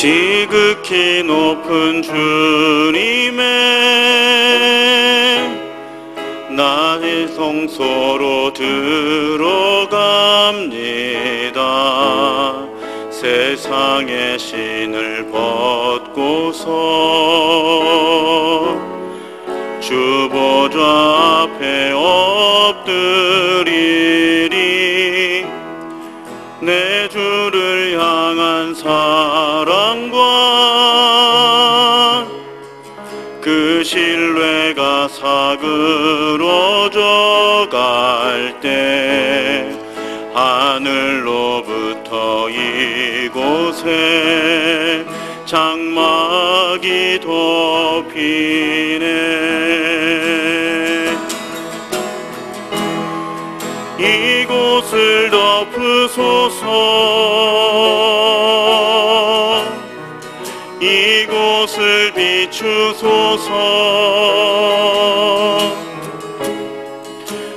지극히 높은 주님의 나의 성소로 들어갑니다. 세상의 신을 벗고서 주 보좌 앞에 엎드리리. 내 주를 향한 사랑과 그 신뢰가 사그러져 갈 때 하늘로부터 이곳에 장막이 덮이네. 이곳을 덮으소서. 이곳을 비추소서.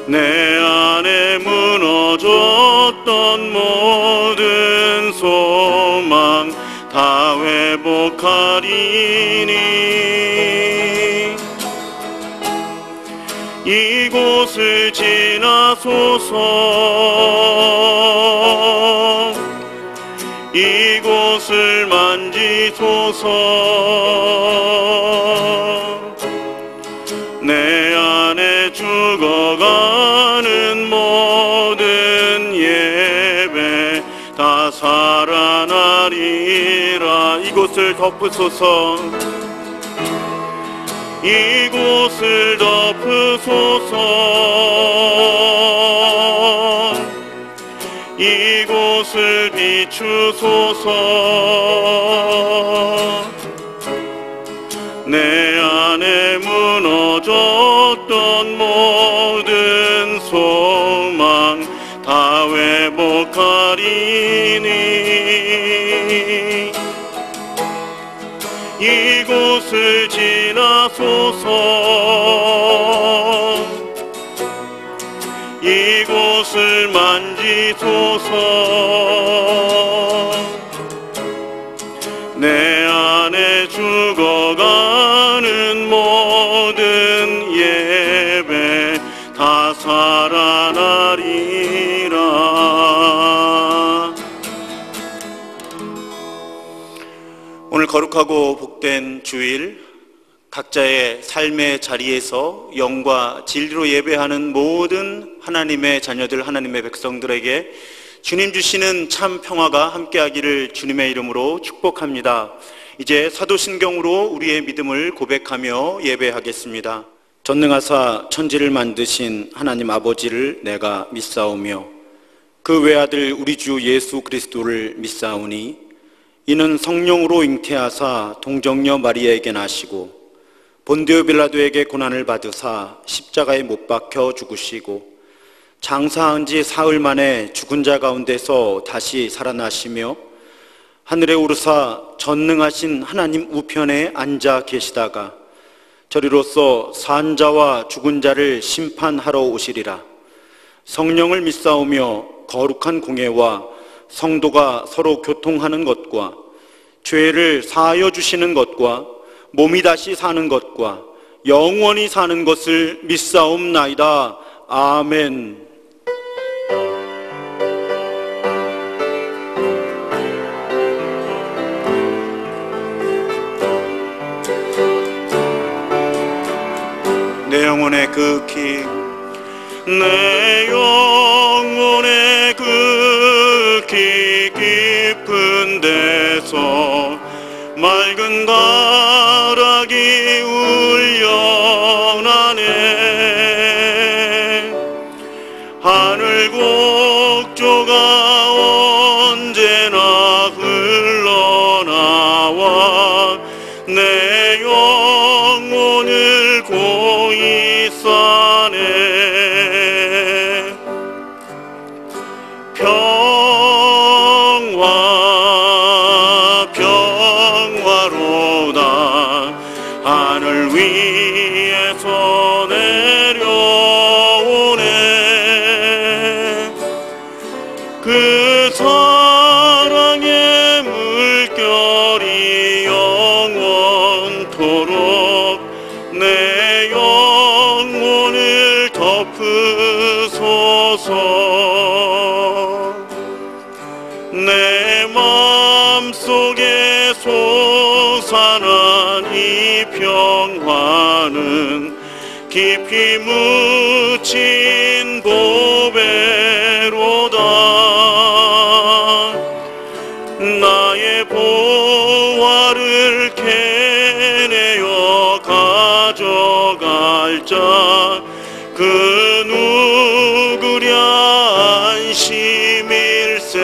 내 안에 무너졌던 모든 소망 다 회복하리니. 이곳을 지나소서. 이곳을 만지소서. 내 안에 죽어가는 모든 예배 다 살아나리라. 이곳을 덮으소서. 이곳을 덮으소서. 이곳을 비추소서. 내 안에 무너졌던 모든 소망 다 회복하리니. 이곳을 지나소서. 이곳을 만지소서. 내 안에 죽어가는 모든 예배 다 살아나리라. 오늘 거룩하고 복된 주일, 각자의 삶의 자리에서 영과 진리로 예배하는 모든 하나님의 자녀들, 하나님의 백성들에게 주님 주시는 참 평화가 함께하기를 주님의 이름으로 축복합니다. 이제 사도신경으로 우리의 믿음을 고백하며 예배하겠습니다. 전능하사 천지를 만드신 하나님 아버지를 내가 믿사오며 그 외아들 우리 주 예수 그리스도를 믿사오니 이는 성령으로 잉태하사 동정녀 마리아에게 나시고 본디오 빌라도에게 고난을 받으사 십자가에 못 박혀 죽으시고 장사한 지 사흘 만에 죽은 자 가운데서 다시 살아나시며 하늘에 오르사 전능하신 하나님 우편에 앉아 계시다가 저리로서 산 자와 죽은 자를 심판하러 오시리라. 성령을 믿사오며 거룩한 공예와 성도가 서로 교통하는 것과 죄를 사하여 주시는 것과 몸이 다시 사는 것과 영원히 사는 것을 믿사옵나이다. 아멘. 내 영혼의 극히 내 영혼의 극히 깊은 데서 맑은 가락이 울려나네. 하늘 곡조가 언제나 흘러나와 내 영혼을 고이 싸네. 평화 평화로다. 하늘 위에서 내려오네. 그 사랑의 물결이 내 맘속에 솟아난 이 평화는 깊이 묻힌 보배로다. 나의 보화를 캐내어 가져갈 자 그 누구랴 안심일세.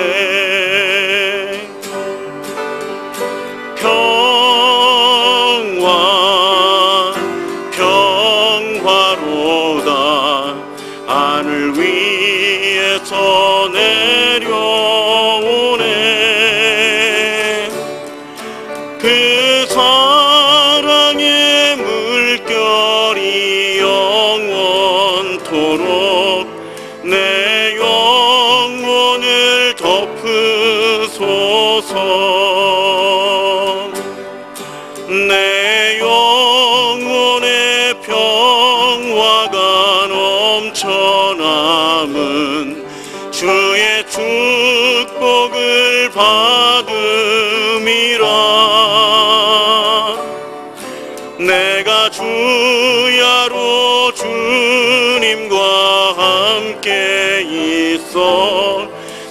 평화로다. 하늘 위에서 내려오네. 그 사랑의 물결이 영원토록 내 영혼을 덮으소서. 내 영혼의 평화가 넘쳐남은 주의 축복을 받음이라. 내가 주야로 주님과 함께 있어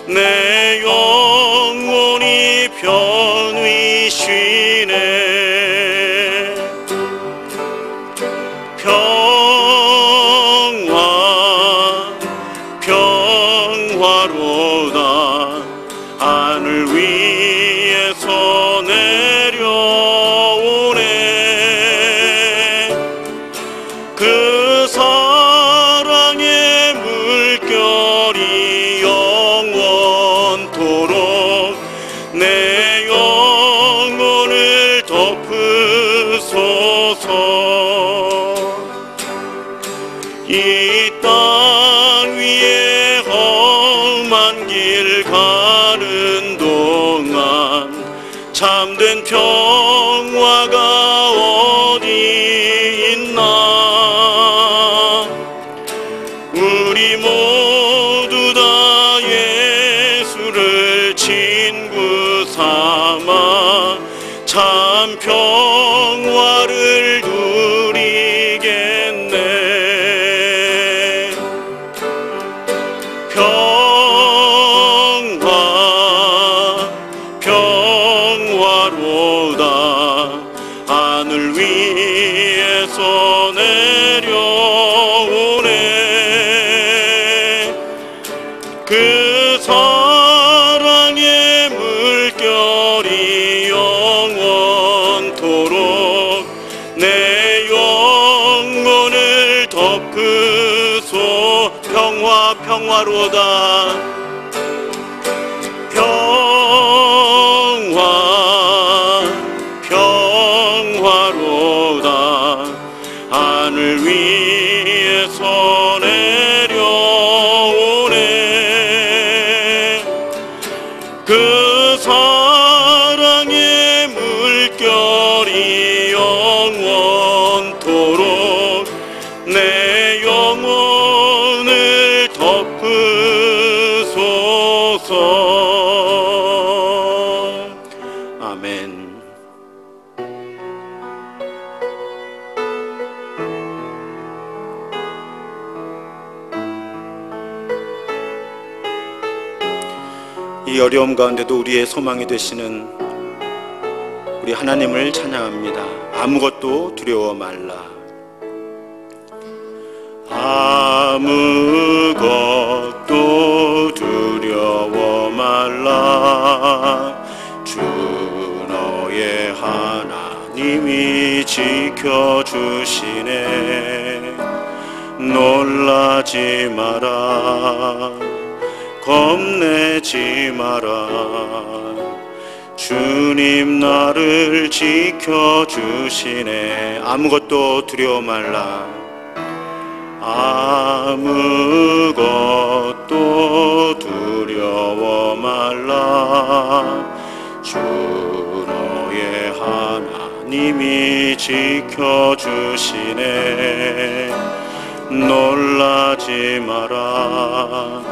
내 영혼이 편히 쉬네. 평화로다. 하늘 위에서 내려오네. 그 사랑의 물결이 영원토록 내 영혼을 덮으소서. 이 땅 위에 험한 길 가는 동안 참된 평화가 어디 있나. 우리 모두 다 예수를 친구 삼아 참 평화를 누리겠네. 평화로다. 하늘 위에서 내려오네. 그 사랑의 물결이 영원토록 내 영혼을 덮으소. 평화로다. 평화로다. 하늘 위에서 내려오네. 그 사랑의 물결이 영원토록 내 영혼을 덮으소서. 아멘. 이 어려움 가운데도 우리의 소망이 되시는 우리 하나님을 찬양합니다. 아무것도 두려워 말라. 아무것도 두려워 말라. 주 너의 하나님이 지켜주시네. 놀라지 마라. 겁내지 마라. 주님 나를 지켜주시네. 아무것도 두려워 말라. 아무것도 두려워 말라. 주 너의 하나님이 지켜주시네. 놀라지 마라.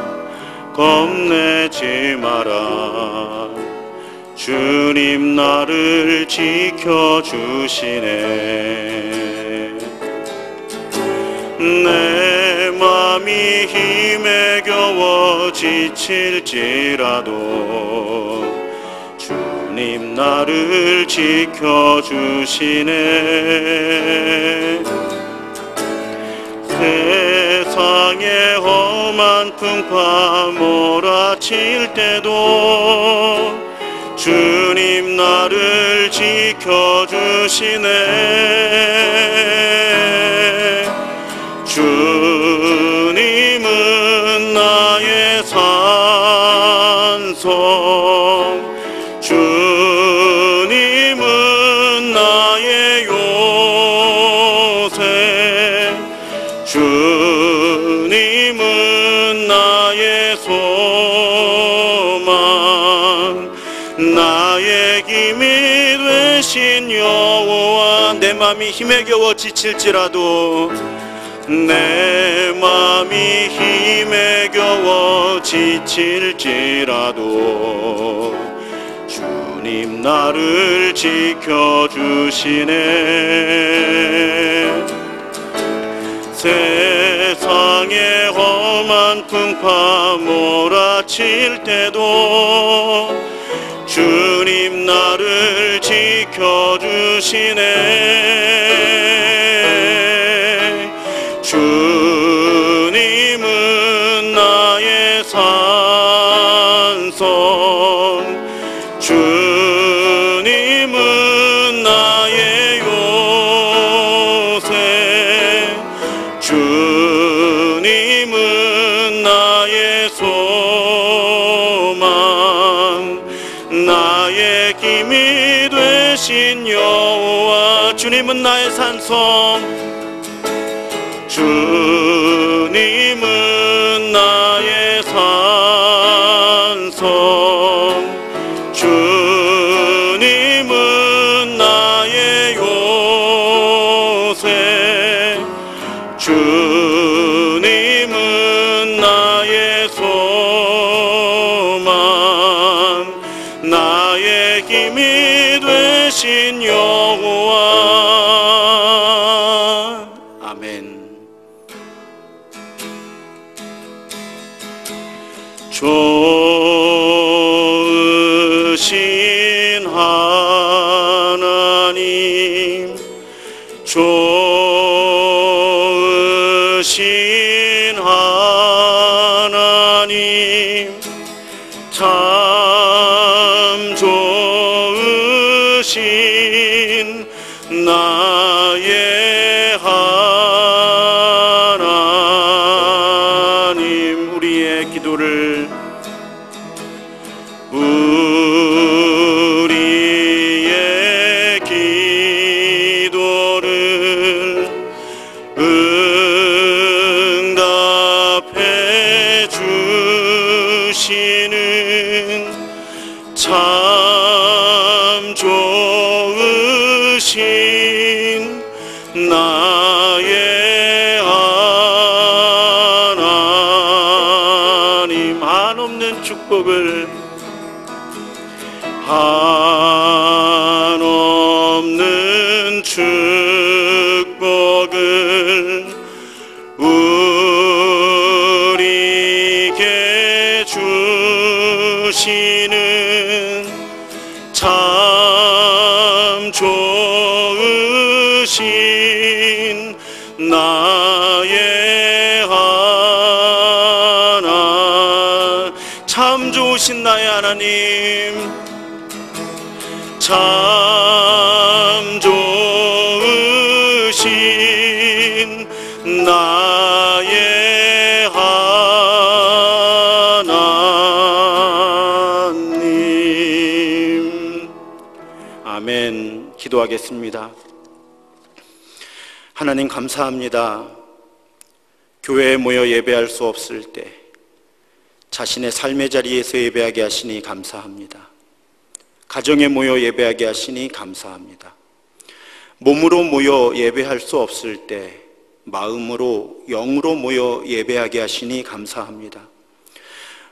겁내지 마라. 주님 나를 지켜주시네. 내 맘이 힘에 겨워 지칠지라도 주님 나를 지켜주시네. 세상의 험한 풍파 몰아칠 때도 주님 나를 지켜주시네. 주님은 나의 산성, 주님은 나의 요새, 주님은 나의 소망, 나의 힘이 되신 여호와. 내 맘이 힘에 겨워 지칠지라도, 내 맘이 힘에 겨워 지칠지라도 주님 나를 지켜주시네. 세상의 험한 풍파 몰아칠 때도 주님 나를 지켜주시네. 주님은 나의 산성, 주님은 나의 요새, 주님은 나의 소망, 나의 힘이 되신 여호와. 주님은 나의 산성, 주님은 나의 산성, 주님은 나의 요새, 주님은 나의 소망, 나의 힘이 되신 여호와. 아멘. 좋으신 하나님, 좋으신 하나님, 참 좋으신 나의 하나님. 우리의 기도를, 우리의 기도를 응답해 주시는 참 좋으신 나의 하나님. 한없는 축복을, 한없는 축복을 우리에게 주시는 참 좋으신 나의 하나님. 참 좋으신 나의 하나님, 참 좋으신 나의 하나님. 아멘. 기도하겠습니다. 하나님 감사합니다. 교회에 모여 예배할 수 없을 때 자신의 삶의 자리에서 예배하게 하시니 감사합니다. 가정에 모여 예배하게 하시니 감사합니다. 몸으로 모여 예배할 수 없을 때 마음으로, 영으로 모여 예배하게 하시니 감사합니다.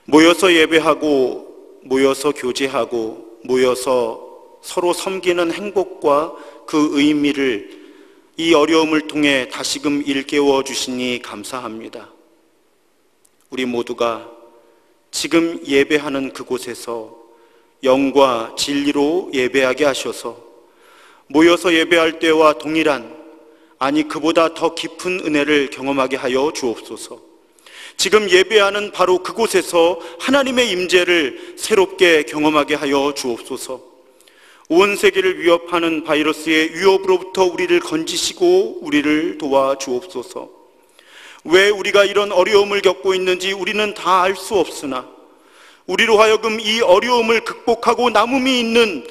모여서 예배하고, 모여서 교제하고, 모여서 서로 섬기는 행복과 그 의미를 이 어려움을 통해 다시금 일깨워 주시니 감사합니다. 우리 모두가 지금 예배하는 그곳에서 영과 진리로 예배하게 하셔서 모여서 예배할 때와 동일한, 아니 그보다 더 깊은 은혜를 경험하게 하여 주옵소서. 지금 예배하는 바로 그곳에서 하나님의 임재를 새롭게 경험하게 하여 주옵소서. 온 세계를 위협하는 바이러스의 위협으로부터 우리를 건지시고 우리를 도와주옵소서. 왜 우리가 이런 어려움을 겪고 있는지 우리는 다 알 수 없으나 우리로 하여금 이 어려움을 극복하고 남음이 있는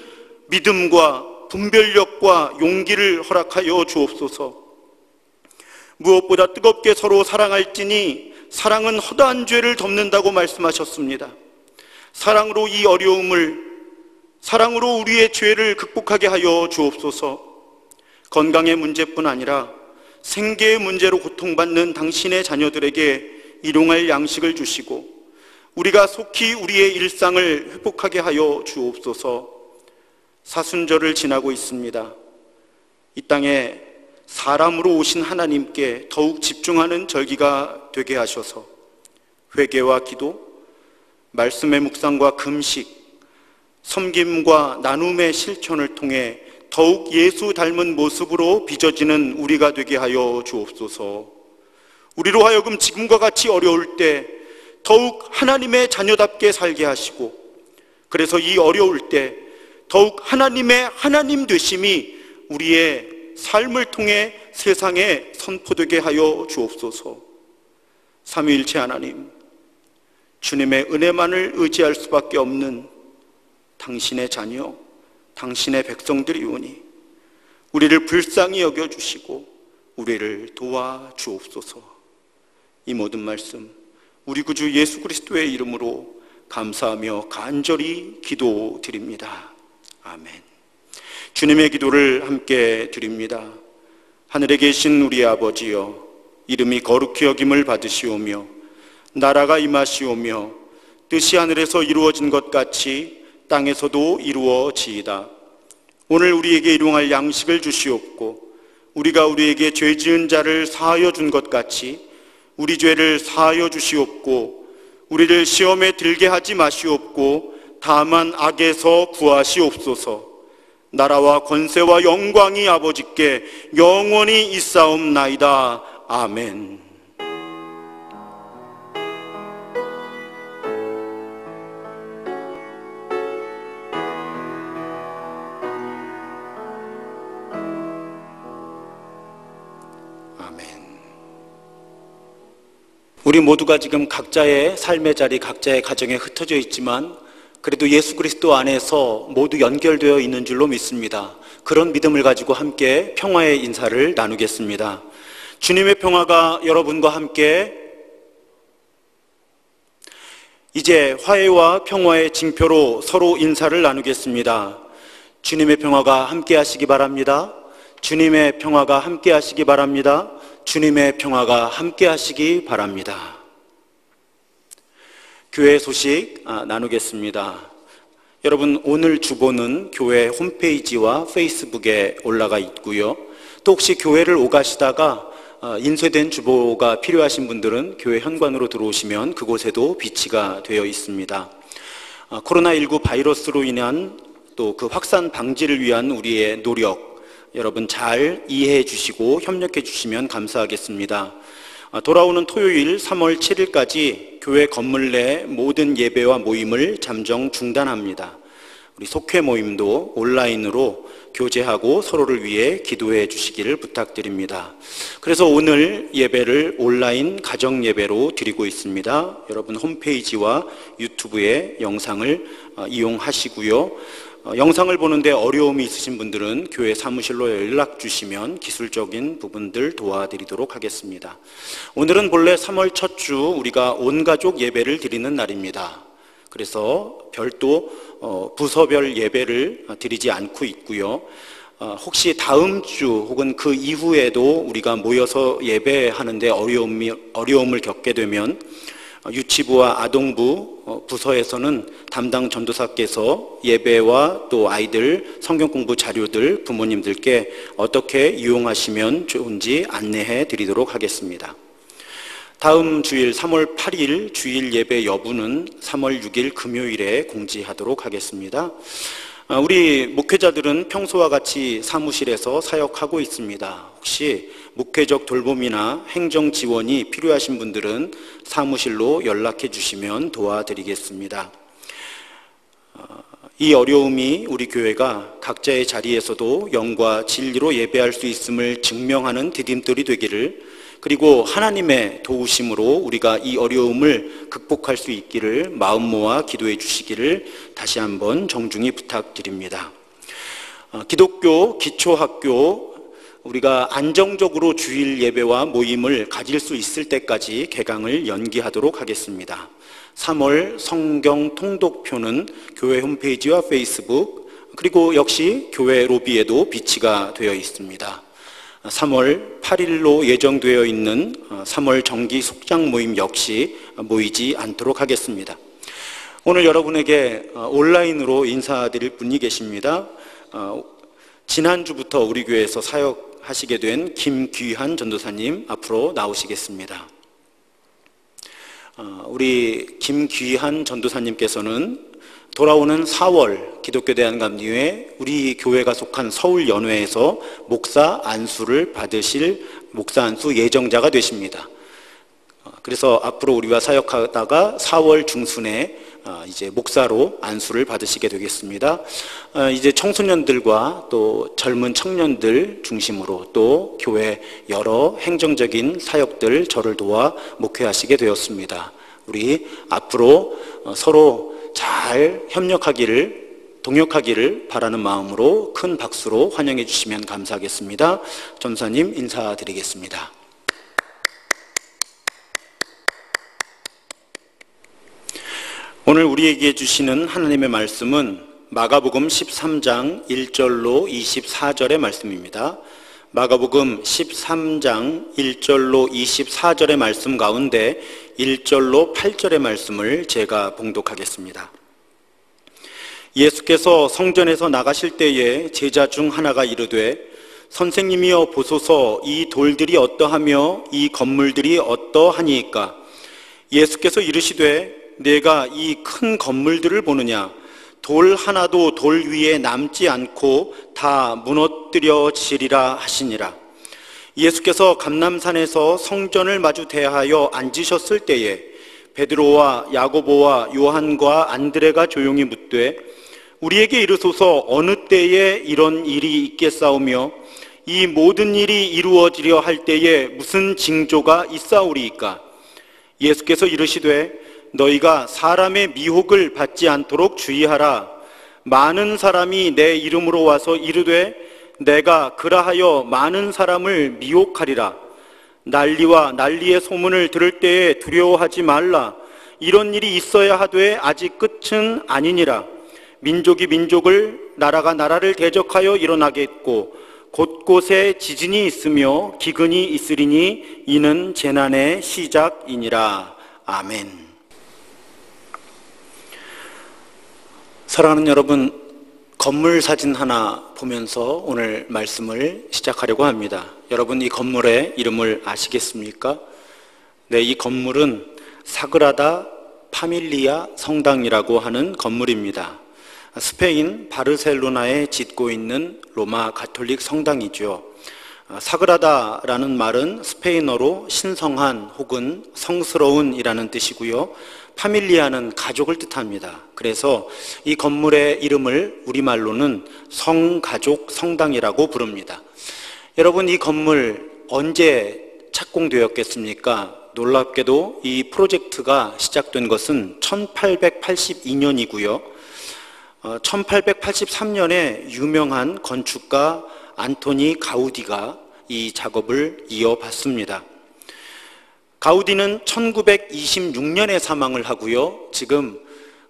믿음과 분별력과 용기를 허락하여 주옵소서. 무엇보다 뜨겁게 서로 사랑할지니 사랑은 허다한 죄를 덮는다고 말씀하셨습니다. 사랑으로 이 어려움을, 사랑으로 우리의 죄를 극복하게 하여 주옵소서. 건강의 문제뿐 아니라 생계의 문제로 고통받는 당신의 자녀들에게 일용할 양식을 주시고 우리가 속히 우리의 일상을 회복하게 하여 주옵소서. 사순절을 지나고 있습니다. 이 땅에 사람으로 오신 하나님께 더욱 집중하는 절기가 되게 하셔서 회개와 기도, 말씀의 묵상과 금식, 섬김과 나눔의 실천을 통해 더욱 예수 닮은 모습으로 빚어지는 우리가 되게 하여 주옵소서. 우리로 하여금 지금과 같이 어려울 때 더욱 하나님의 자녀답게 살게 하시고, 그래서 이 어려울 때 더욱 하나님의 하나님 되심이 우리의 삶을 통해 세상에 선포되게 하여 주옵소서. 삼위일체 하나님, 주님의 은혜만을 의지할 수밖에 없는 당신의 자녀, 당신의 백성들이오니 우리를 불쌍히 여겨주시고 우리를 도와주옵소서. 이 모든 말씀 우리 구주 예수 그리스도의 이름으로 감사하며 간절히 기도드립니다. 아멘. 주님의 기도를 함께 드립니다. 하늘에 계신 우리 아버지여, 이름이 거룩히 여김을 받으시오며 나라가 임하시오며 뜻이 하늘에서 이루어진 것 같이 땅에서도 이루어지이다. 오늘 우리에게 일용할 양식을 주시옵고 우리가 우리에게 죄 지은 자를 사하여 준 것 같이 우리 죄를 사하여 주시옵고 우리를 시험에 들게 하지 마시옵고 다만 악에서 구하시옵소서. 나라와 권세와 영광이 아버지께 영원히 있사옵나이다. 아멘. 우리 모두가 지금 각자의 삶의 자리, 각자의 가정에 흩어져 있지만 그래도 예수 그리스도 안에서 모두 연결되어 있는 줄로 믿습니다. 그런 믿음을 가지고 함께 평화의 인사를 나누겠습니다. 주님의 평화가 여러분과 함께. 이제 화해와 평화의 징표로 서로 인사를 나누겠습니다. 주님의 평화가 함께 하시기 바랍니다. 주님의 평화가 함께 하시기 바랍니다. 주님의 평화가 함께 하시기 바랍니다. 교회 소식 나누겠습니다. 여러분, 오늘 주보는 교회 홈페이지와 페이스북에 올라가 있고요. 또 혹시 교회를 오가시다가 인쇄된 주보가 필요하신 분들은 교회 현관으로 들어오시면 그곳에도 비치가 되어 있습니다. 코로나19 바이러스로 인한 또 그 확산 방지를 위한 우리의 노력, 여러분 잘 이해해 주시고 협력해 주시면 감사하겠습니다. 돌아오는 토요일 3월 7일까지 교회 건물 내 모든 예배와 모임을 잠정 중단합니다. 우리 속회 모임도 온라인으로 교제하고 서로를 위해 기도해 주시기를 부탁드립니다. 그래서 오늘 예배를 온라인 가정 예배로 드리고 있습니다. 여러분 홈페이지와 유튜브의 영상을 이용하시고요. 영상을 보는데 어려움이 있으신 분들은 교회 사무실로 연락 주시면 기술적인 부분들 도와드리도록 하겠습니다. 오늘은 본래 3월 첫 주 우리가 온가족 예배를 드리는 날입니다. 그래서 별도 부서별 예배를 드리지 않고 있고요. 혹시 다음 주 혹은 그 이후에도 우리가 모여서 예배하는데 어려움을 겪게 되면 유치부와 아동부 부서에서는 담당 전도사께서 예배와 또 아이들 성경 공부 자료들 부모님들께 어떻게 이용하시면 좋은지 안내해 드리도록 하겠습니다. 다음 주일 3월 8일 주일 예배 여부는 3월 6일 금요일에 공지하도록 하겠습니다. 우리 목회자들은 평소와 같이 사무실에서 사역하고 있습니다. 혹시 목회적 돌봄이나 행정 지원이 필요하신 분들은 사무실로 연락해 주시면 도와드리겠습니다. 이 어려움이 우리 교회가 각자의 자리에서도 영과 진리로 예배할 수 있음을 증명하는 디딤돌이 되기를, 그리고 하나님의 도우심으로 우리가 이 어려움을 극복할 수 있기를 마음 모아 기도해 주시기를 다시 한번 정중히 부탁드립니다. 기독교 기초학교 우리가 안정적으로 주일 예배와 모임을 가질 수 있을 때까지 개강을 연기하도록 하겠습니다. 3월 성경 통독표는 교회 홈페이지와 페이스북, 그리고 역시 교회 로비에도 비치가 되어 있습니다. 3월 8일로 예정되어 있는 3월 정기 속장 모임 역시 모이지 않도록 하겠습니다. 오늘 여러분에게 온라인으로 인사드릴 분이 계십니다. 지난주부터 우리 교회에서 사역하시게 된 김귀한 전도사님 앞으로 나오시겠습니다. 우리 김귀한 전도사님께서는 돌아오는 4월 기독교 대한감리회 우리 교회가 속한 서울연회에서 목사 안수를 받으실 목사 안수 예정자가 되십니다. 그래서 앞으로 우리와 사역하다가 4월 중순에 이제 목사로 안수를 받으시게 되겠습니다. 이제 청소년들과 또 젊은 청년들 중심으로 또 교회 여러 행정적인 사역들 저를 도와 목회하시게 되었습니다. 우리 앞으로 서로 잘 협력하기를, 동역하기를 바라는 마음으로 큰 박수로 환영해 주시면 감사하겠습니다. 전사님 인사드리겠습니다. 오늘 우리에게 주시는 하나님의 말씀은 마가복음 13장 1절로 24절의 말씀입니다. 마가복음 13장 1절로 24절의 말씀 가운데 1절로 8절의 말씀을 제가 봉독하겠습니다. 예수께서 성전에서 나가실 때에 제자 중 하나가 이르되 선생님이여 보소서, 이 돌들이 어떠하며 이 건물들이 어떠하니이까? 예수께서 이르시되 내가 이 큰 건물들을 보느냐? 돌 하나도 돌 위에 남지 않고 다 무너뜨려지리라 하시니라. 예수께서 감람산에서 성전을 마주 대하여 앉으셨을 때에 베드로와 야고보와 요한과 안드레가 조용히 묻되 우리에게 이르소서, 어느 때에 이런 일이 있겠사오며 이 모든 일이 이루어지려 할 때에 무슨 징조가 있사오리이까? 예수께서 이르시되 너희가 사람의 미혹을 받지 않도록 주의하라. 많은 사람이 내 이름으로 와서 이르되 내가 그라하여 많은 사람을 미혹하리라. 난리와 난리의 소문을 들을 때에 두려워하지 말라. 이런 일이 있어야 하되 아직 끝은 아니니라. 민족이 민족을, 나라가 나라를 대적하여 일어나겠고 곳곳에 지진이 있으며 기근이 있으리니 이는 재난의 시작이니라. 아멘. 사랑하는 여러분, 건물 사진 하나 보면서 오늘 말씀을 시작하려고 합니다. 여러분, 이 건물의 이름을 아시겠습니까? 네, 이 건물은 사그라다 파밀리아 성당이라고 하는 건물입니다. 스페인 바르셀로나에 짓고 있는 로마 가톨릭 성당이죠. 사그라다라는 말은 스페인어로 신성한 혹은 성스러운 이라는 뜻이고요. 파밀리아는 가족을 뜻합니다. 그래서 이 건물의 이름을 우리말로는 성가족 성당이라고 부릅니다. 여러분, 이 건물 언제 착공되었겠습니까? 놀랍게도 이 프로젝트가 시작된 것은 1882년이고요. 1883년에 유명한 건축가 안토니 가우디가 이 작업을 이어받습니다. 가우디는 1926년에 사망을 하고요. 지금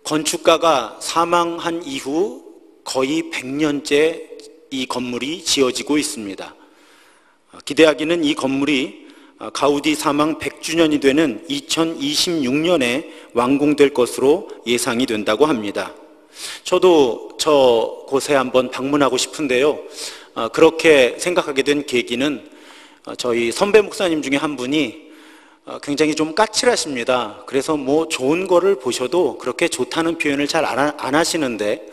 건축가가 사망한 이후 거의 100년째 이 건물이 지어지고 있습니다. 기대하기는 이 건물이 가우디 사망 100주년이 되는 2026년에 완공될 것으로 예상이 된다고 합니다. 저도 저 곳에 한번 방문하고 싶은데요. 그렇게 생각하게 된 계기는 저희 선배 목사님 중에 한 분이 굉장히 좀 까칠하십니다. 그래서 뭐 좋은 거를 보셔도 그렇게 좋다는 표현을 잘 안 하시는데,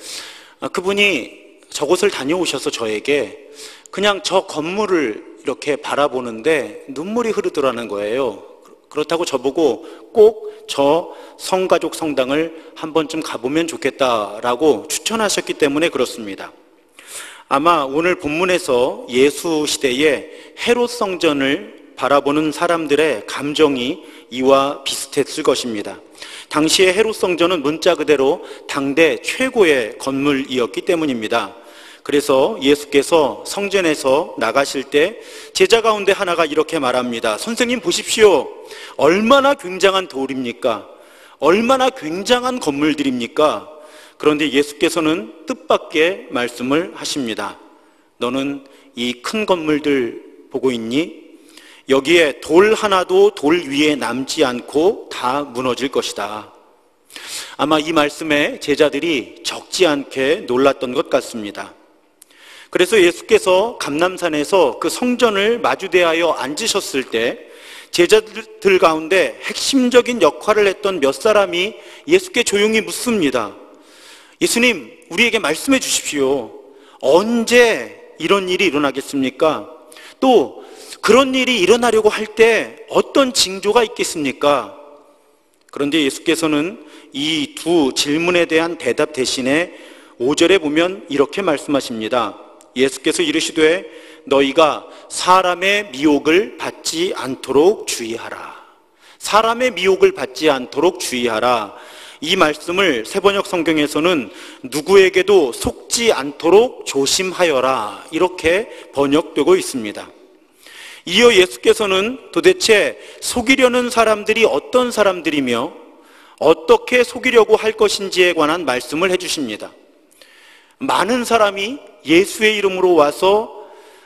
그분이 저곳을 다녀오셔서 저에게 그냥 저 건물을 이렇게 바라보는데 눈물이 흐르더라는 거예요. 그렇다고 저보고 꼭 저 성가족 성당을 한 번쯤 가보면 좋겠다라고 추천하셨기 때문에 그렇습니다. 아마 오늘 본문에서 예수 시대의 헤롯 성전을 바라보는 사람들의 감정이 이와 비슷했을 것입니다. 당시의 헤롯 성전은 문자 그대로 당대 최고의 건물이었기 때문입니다. 그래서 예수께서 성전에서 나가실 때 제자 가운데 하나가 이렇게 말합니다. 선생님 보십시오. 얼마나 굉장한 돌입니까? 얼마나 굉장한 건물들입니까? 그런데 예수께서는 뜻밖의 말씀을 하십니다. 너는 이 큰 건물들 보고 있니? 여기에 돌 하나도 돌 위에 남지 않고 다 무너질 것이다. 아마 이 말씀에 제자들이 적지 않게 놀랐던 것 같습니다. 그래서 예수께서 감람산에서 그 성전을 마주대하여 앉으셨을 때 제자들 가운데 핵심적인 역할을 했던 몇 사람이 예수께 조용히 묻습니다. 예수님, 우리에게 말씀해 주십시오. 언제 이런 일이 일어나겠습니까? 또 그런 일이 일어나려고 할 때 어떤 징조가 있겠습니까? 그런데 예수께서는 이 두 질문에 대한 대답 대신에 5절에 보면 이렇게 말씀하십니다. 예수께서 이르시되 너희가 사람의 미혹을 받지 않도록 주의하라. 사람의 미혹을 받지 않도록 주의하라. 이 말씀을 새번역 성경에서는 누구에게도 속지 않도록 조심하여라 이렇게 번역되고 있습니다. 이어 예수께서는 도대체 속이려는 사람들이 어떤 사람들이며 어떻게 속이려고 할 것인지에 관한 말씀을 해주십니다. 많은 사람이 예수의 이름으로 와서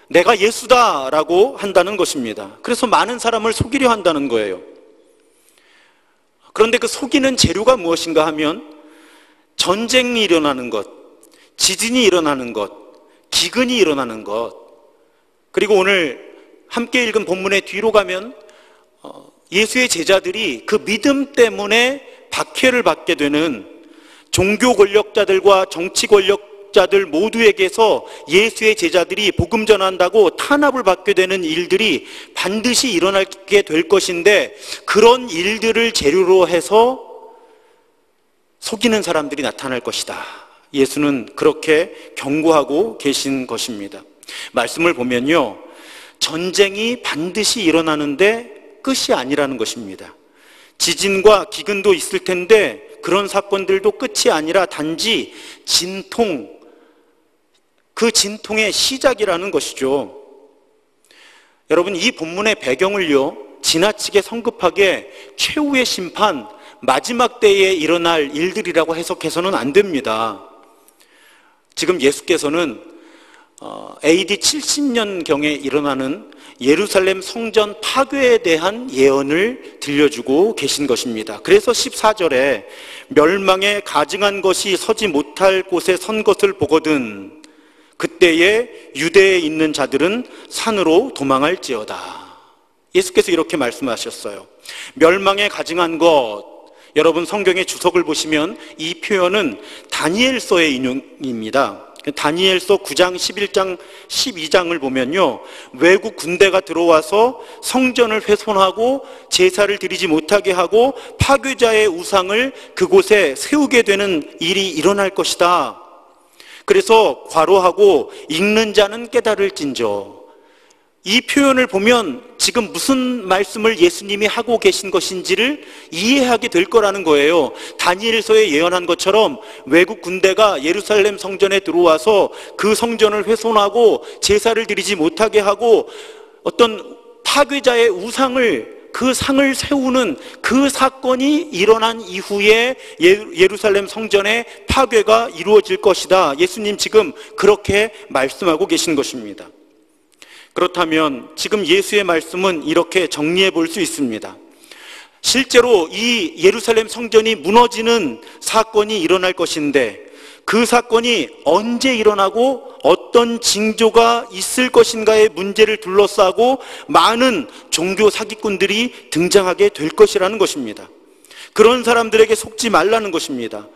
내가 예수다라고 한다는 것입니다. 그래서 많은 사람을 속이려 한다는 거예요. 그런데 그 속이는 재료가 무엇인가 하면 전쟁이 일어나는 것, 지진이 일어나는 것, 기근이 일어나는 것, 그리고 오늘 함께 읽은 본문의 뒤로 가면 예수의 제자들이 그 믿음 때문에 박해를 받게 되는 종교 권력자들과 정치 권력자들 모두에게서 예수의 제자들이 복음 전한다고 탄압을 받게 되는 일들이 반드시 일어나게 될 것인데, 그런 일들을 재료로 해서 속이는 사람들이 나타날 것이다. 예수는 그렇게 경고하고 계신 것입니다. 말씀을 보면요, 전쟁이 반드시 일어나는데 끝이 아니라는 것입니다. 지진과 기근도 있을 텐데 그런 사건들도 끝이 아니라 단지 진통, 그 진통의 시작이라는 것이죠. 여러분, 이 본문의 배경을요, 지나치게 성급하게 최후의 심판, 마지막 때에 일어날 일들이라고 해석해서는 안 됩니다. 지금 예수께서는 AD 70년경에 일어나는 예루살렘 성전 파괴에 대한 예언을 들려주고 계신 것입니다. 그래서 14절에 멸망에 가증한 것이 서지 못할 곳에 선 것을 보거든 그때에 유대에 있는 자들은 산으로 도망할지어다. 예수께서 이렇게 말씀하셨어요. 멸망에 가증한 것, 여러분 성경의 주석을 보시면 이 표현은 다니엘서의 인용입니다. 다니엘서 9장, 11장, 12장을 보면요, 외국 군대가 들어와서 성전을 훼손하고 제사를 드리지 못하게 하고 파괴자의 우상을 그곳에 세우게 되는 일이 일어날 것이다. 그래서 괄호하고 읽는 자는 깨달을진저. 이 표현을 보면 지금 무슨 말씀을 예수님이 하고 계신 것인지를 이해하게 될 거라는 거예요. 다니엘서에 예언한 것처럼 외국 군대가 예루살렘 성전에 들어와서 그 성전을 훼손하고 제사를 드리지 못하게 하고 어떤 파괴자의 우상을, 그 상을 세우는 그 사건이 일어난 이후에 예루살렘 성전의 파괴가 이루어질 것이다. 예수님 지금 그렇게 말씀하고 계신 것입니다. 그렇다면 지금 예수의 말씀은 이렇게 정리해 볼 수 있습니다. 실제로 이 예루살렘 성전이 무너지는 사건이 일어날 것인데 그 사건이 언제 일어나고 어떤 징조가 있을 것인가의 문제를 둘러싸고 많은 종교 사기꾼들이 등장하게 될 것이라는 것입니다. 그런 사람들에게 속지 말라는 것입니다.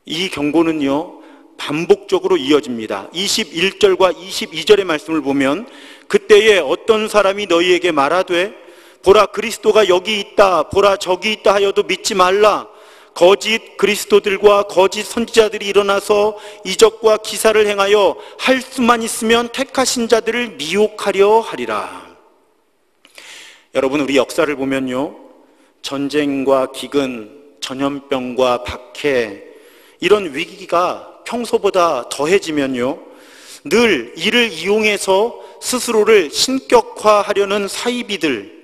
이 경고는요, 반복적으로 이어집니다. 21절과 22절의 말씀을 보면 그때에 어떤 사람이 너희에게 말하되 보라 그리스도가 여기 있다 보라 저기 있다 하여도 믿지 말라. 거짓 그리스도들과 거짓 선지자들이 일어나서 이적과 기사를 행하여 할 수만 있으면 택하신 자들을 미혹하려 하리라. 여러분, 우리 역사를 보면요, 전쟁과 기근, 전염병과 박해, 이런 위기가 평소보다 더해지면요, 늘 이를 이용해서 스스로를 신격화하려는 사이비들,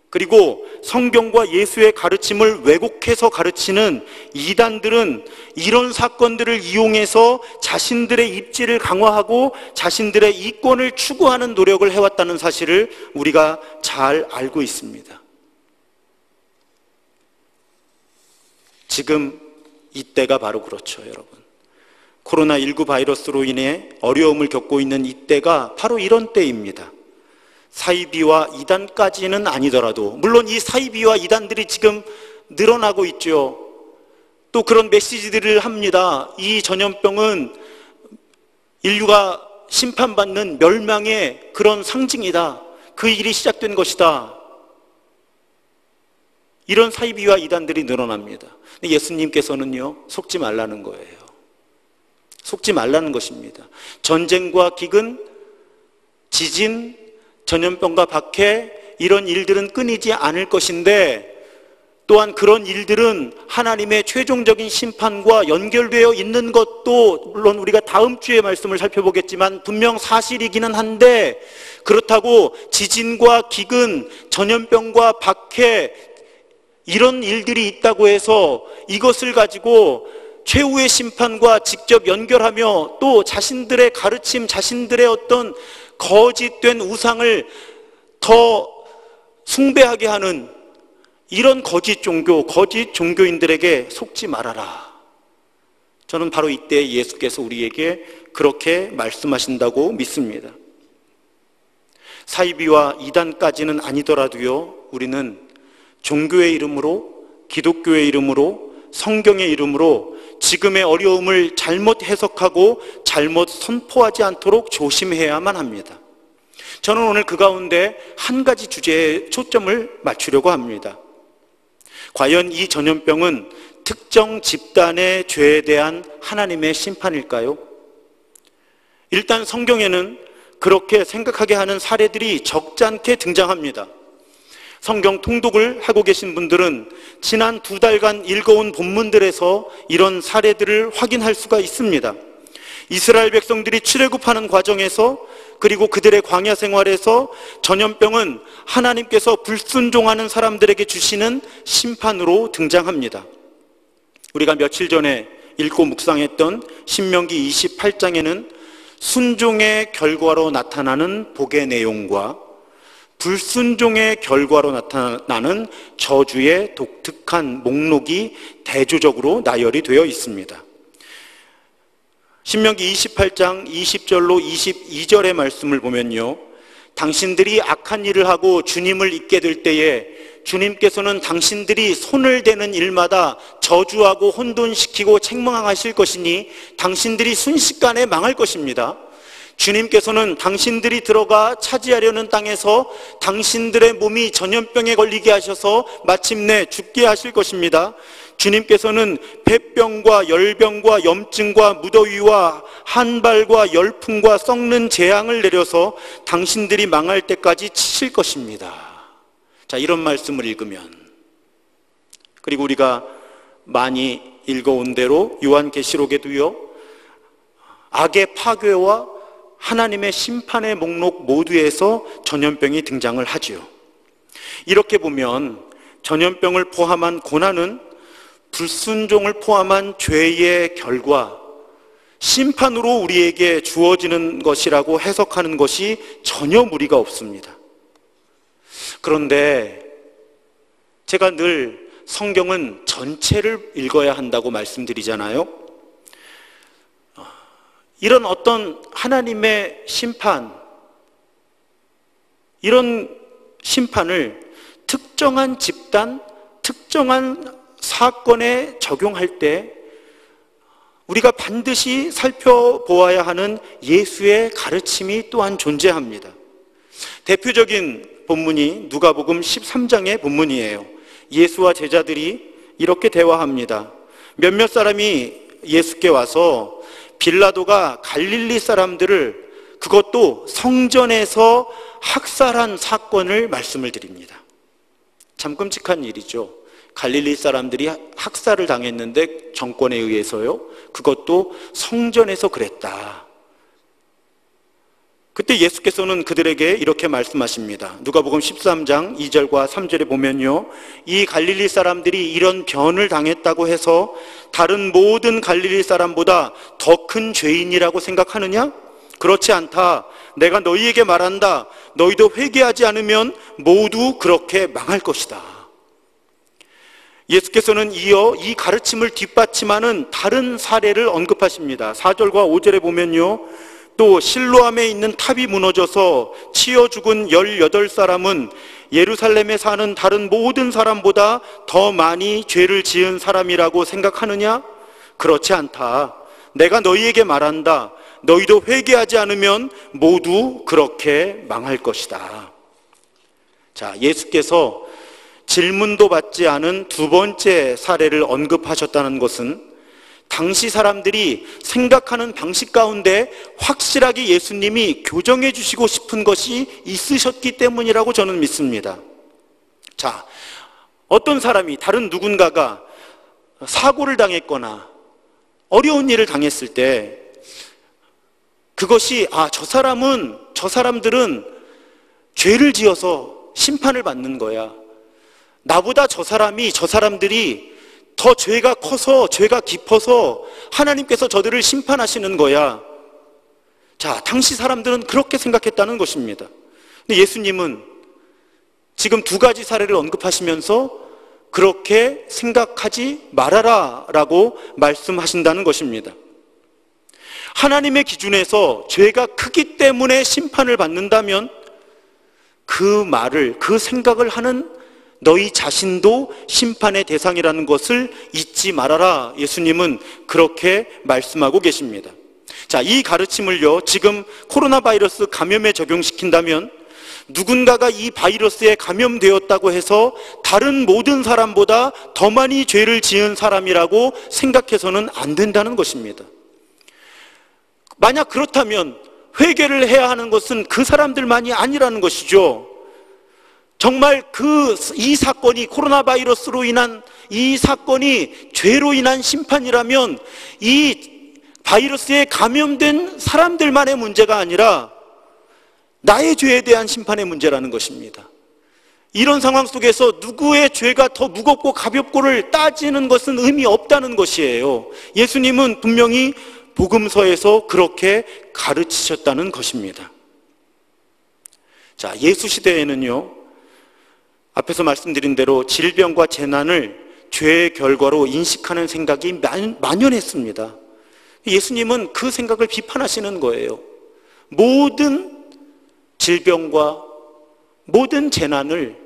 그리고 성경과 예수의 가르침을 왜곡해서 가르치는 이단들은 이런 사건들을 이용해서 자신들의 입지를 강화하고 자신들의 이권을 추구하는 노력을 해왔다는 사실을 우리가 잘 알고 있습니다. 지금 이때가 바로 그렇죠, 여러분. 코로나19 바이러스로 인해 어려움을 겪고 있는 이때가 바로 이런 때입니다. 사이비와 이단까지는 아니더라도, 물론 이 사이비와 이단들이 지금 늘어나고 있죠. 또 그런 메시지들을 합니다. 이 전염병은 인류가 심판받는 멸망의 그런 상징이다. 그 일이 시작된 것이다. 이런 사이비와 이단들이 늘어납니다. 근데 예수님께서는요, 속지 말라는 거예요. 속지 말라는 것입니다. 전쟁과 기근, 지진, 전염병과 박해, 이런 일들은 끊이지 않을 것인데 또한 그런 일들은 하나님의 최종적인 심판과 연결되어 있는 것도 물론 우리가 다음 주에 말씀을 살펴보겠지만 분명 사실이기는 한데, 그렇다고 지진과 기근, 전염병과 박해, 이런 일들이 있다고 해서 이것을 가지고 최후의 심판과 직접 연결하며 또 자신들의 가르침, 자신들의 어떤 거짓된 우상을 더 숭배하게 하는 이런 거짓 종교, 거짓 종교인들에게 속지 말아라. 저는 바로 이때 예수께서 우리에게 그렇게 말씀하신다고 믿습니다. 사이비와 이단까지는 아니더라도요, 우리는 종교의 이름으로, 기독교의 이름으로, 성경의 이름으로 지금의 어려움을 잘못 해석하고 잘못 선포하지 않도록 조심해야만 합니다. 저는 오늘 그 가운데 한 가지 주제에 초점을 맞추려고 합니다. 과연 이 전염병은 특정 집단의 죄에 대한 하나님의 심판일까요? 일단 성경에는 그렇게 생각하게 하는 사례들이 적지 않게 등장합니다. 성경 통독을 하고 계신 분들은 지난 2달간 읽어온 본문들에서 이런 사례들을 확인할 수가 있습니다. 이스라엘 백성들이 출애굽하는 과정에서, 그리고 그들의 광야 생활에서 전염병은 하나님께서 불순종하는 사람들에게 주시는 심판으로 등장합니다. 우리가 며칠 전에 읽고 묵상했던 신명기 28장에는 순종의 결과로 나타나는 복의 내용과 불순종의 결과로 나타나는 저주의 독특한 목록이 대조적으로 나열이 되어 있습니다. 신명기 28장 20절로 22절의 말씀을 보면요, 당신들이 악한 일을 하고 주님을 잊게 될 때에 주님께서는 당신들이 손을 대는 일마다 저주하고 혼돈시키고 책망하실 것이니 당신들이 순식간에 망할 것입니다. 주님께서는 당신들이 들어가 차지하려는 땅에서 당신들의 몸이 전염병에 걸리게 하셔서 마침내 죽게 하실 것입니다. 주님께서는 폐병과 열병과 염증과 무더위와 한발과 열풍과 썩는 재앙을 내려서 당신들이 망할 때까지 치실 것입니다. 자, 이런 말씀을 읽으면, 그리고 우리가 많이 읽어온 대로 요한계시록에도요, 악의 파괴와 하나님의 심판의 목록 모두에서 전염병이 등장을 하지요. 이렇게 보면 전염병을 포함한 고난은 불순종을 포함한 죄의 결과, 심판으로 우리에게 주어지는 것이라고 해석하는 것이 전혀 무리가 없습니다. 그런데 제가 늘 성경은 전체를 읽어야 한다고 말씀드리잖아요. 이런 어떤 하나님의 심판, 이런 심판을 특정한 집단, 특정한 사건에 적용할 때 우리가 반드시 살펴보아야 하는 예수의 가르침이 또한 존재합니다. 대표적인 본문이 누가복음 13장의 본문이에요. 예수와 제자들이 이렇게 대화합니다. 몇몇 사람이 예수께 와서 빌라도가 갈릴리 사람들을, 그것도 성전에서 학살한 사건을 말씀을 드립니다. 참 끔찍한 일이죠. 갈릴리 사람들이 학살을 당했는데 정권에 의해서요. 그것도 성전에서 그랬다. 그때 예수께서는 그들에게 이렇게 말씀하십니다. 누가복음 13장 2절과 3절에 보면요, 이 갈릴리 사람들이 이런 변을 당했다고 해서 다른 모든 갈릴리 사람보다 더 큰 죄인이라고 생각하느냐? 그렇지 않다. 내가 너희에게 말한다. 너희도 회개하지 않으면 모두 그렇게 망할 것이다. 예수께서는 이어 이 가르침을 뒷받침하는 다른 사례를 언급하십니다. 4절과 5절에 보면요, 또 실로암에 있는 탑이 무너져서 치여 죽은 18사람은 예루살렘에 사는 다른 모든 사람보다 더 많이 죄를 지은 사람이라고 생각하느냐? 그렇지 않다. 내가 너희에게 말한다. 너희도 회개하지 않으면 모두 그렇게 망할 것이다. 자, 예수께서 질문도 받지 않은 두 번째 사례를 언급하셨다는 것은 당시 사람들이 생각하는 방식 가운데 확실하게 예수님이 교정해 주시고 싶은 것이 있으셨기 때문이라고 저는 믿습니다. 자, 어떤 사람이, 다른 누군가가 사고를 당했거나 어려운 일을 당했을 때 그것이 저 사람들은 죄를 지어서 심판을 받는 거야. 나보다 저 사람들이 더 죄가 커서, 죄가 깊어서 하나님께서 저들을 심판하시는 거야. 자, 당시 사람들은 그렇게 생각했다는 것입니다. 근데 예수님은 지금 두 가지 사례를 언급하시면서 그렇게 생각하지 말아라 라고 말씀하신다는 것입니다. 하나님의 기준에서 죄가 크기 때문에 심판을 받는다면 그 말을, 그 생각을 하는 너희 자신도 심판의 대상이라는 것을 잊지 말아라. 예수님은 그렇게 말씀하고 계십니다. 자, 이 가르침을요, 지금 코로나 바이러스 감염에 적용시킨다면 누군가가 이 바이러스에 감염되었다고 해서 다른 모든 사람보다 더 많이 죄를 지은 사람이라고 생각해서는 안 된다는 것입니다. 만약 그렇다면 회개를 해야 하는 것은 그 사람들만이 아니라는 것이죠. 정말 이 사건이, 코로나 바이러스로 인한 이 사건이 죄로 인한 심판이라면 이 바이러스에 감염된 사람들만의 문제가 아니라 나의 죄에 대한 심판의 문제라는 것입니다. 이런 상황 속에서 누구의 죄가 더 무겁고 가볍고를 따지는 것은 의미 없다는 것이에요. 예수님은 분명히 복음서에서 그렇게 가르치셨다는 것입니다. 자, 예수 시대에는요, 앞에서 말씀드린 대로 질병과 재난을 죄의 결과로 인식하는 생각이 만연했습니다. 예수님은 그 생각을 비판하시는 거예요. 모든 질병과 모든 재난을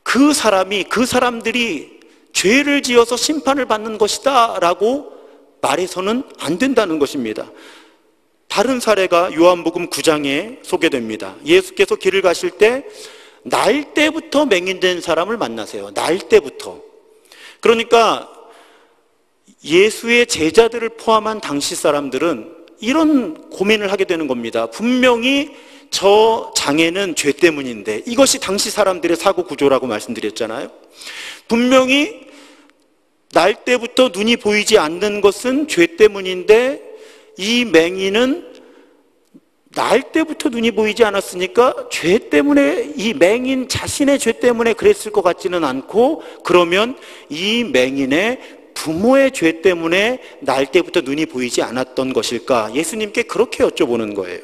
그 사람들이 죄를 지어서 심판을 받는 것이다 라고 말해서는 안 된다는 것입니다. 다른 사례가 요한복음 9장에 소개됩니다. 예수께서 길을 가실 때 날 때부터 맹인된 사람을 만나세요. 날 때부터. 그러니까 예수의 제자들을 포함한 당시 사람들은 이런 고민을 하게 되는 겁니다. 분명히 저 장애는 죄 때문인데, 이것이 당시 사람들의 사고 구조라고 말씀드렸잖아요. 분명히 날 때부터 눈이 보이지 않는 것은 죄 때문인데, 이 맹인은 날 때부터 눈이 보이지 않았으니까 죄 때문에, 이 맹인 자신의 죄 때문에 그랬을 것 같지는 않고, 그러면 이 맹인의 부모의 죄 때문에 날 때부터 눈이 보이지 않았던 것일까? 예수님께 그렇게 여쭤보는 거예요.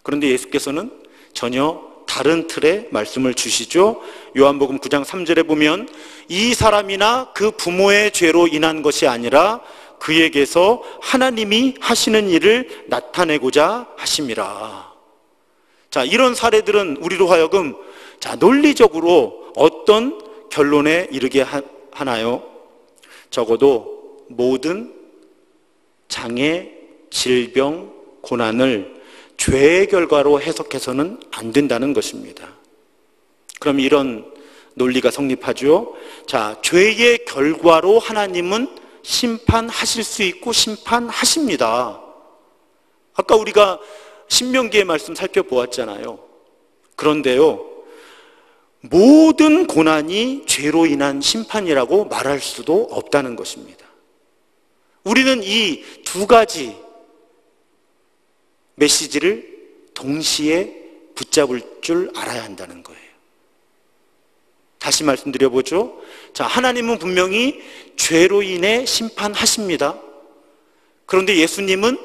그런데 예수께서는 전혀 다른 틀의 말씀을 주시죠. 요한복음 9장 3절에 보면 이 사람이나 그 부모의 죄로 인한 것이 아니라 그에게서 하나님이 하시는 일을 나타내고자 하심이라. 자, 이런 사례들은 우리로 하여금 논리적으로 어떤 결론에 이르게 하나요? 적어도 모든 장애, 질병, 고난을 죄의 결과로 해석해서는 안 된다는 것입니다. 그럼 이런 논리가 성립하죠. 자, 죄의 결과로 하나님은 심판하실 수 있고 심판하십니다. 아까 우리가 신명기의 말씀 살펴보았잖아요. 그런데요, 모든 고난이 죄로 인한 심판이라고 말할 수도 없다는 것입니다. 우리는 이 두 가지 메시지를 동시에 붙잡을 줄 알아야 한다는 거예요. 다시 말씀드려보죠. 자, 하나님은 분명히 죄로 인해 심판하십니다. 그런데 예수님은